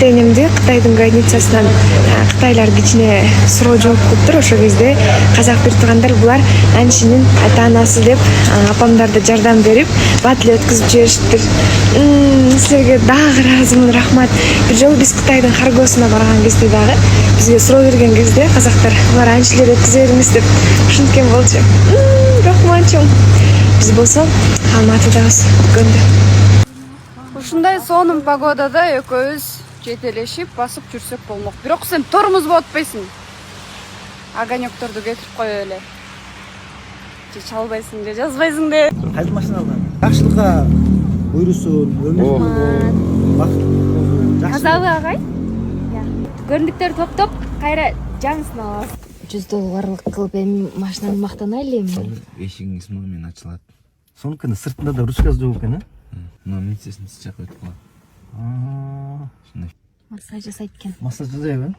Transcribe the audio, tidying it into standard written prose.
энемди Кытайдын границасынан кытайлар кичине суроо жооп кылыптыр. Ошол кезде казак бир тургандар булар анчинин ата-анасы деп апамдарды жардам берип, бат эле өткүзүп жиберишиптир. Силерге дагы ыраазымын, рахмат. Бир жолу биз Кытайдын Харгосуна барган кезде дагы бизге суроо берген кезде казактар булар анча эле өткүзө бериңиз деп ушинткен болчу. Рахмат чоң. Биз болсо Алматыдабыз күндө. Ушундай сонун погодада экөөбүз жетелешип басып жүрсөк болмок. Бирок сен тормозбу отпойсуң. Огонёкторду кетирип коё эле. Же чалбайсың, же жазбайсың де. Кайсы машина алдың? Жакшылыкка буйрусун, өмүр. Казабы агай? Көрүндүктөр топтоп, кайра жаңысын алабыз. $100 кылып эми машинаны мактанайлы эми. Эшигиңиз менен ачылат. Сонукunu сыртында да ручкасы жок экен, а? Мына милициясынын жакка өтүп калат. Ушундай. Массаж жасайт экен. Массаж жасайбы?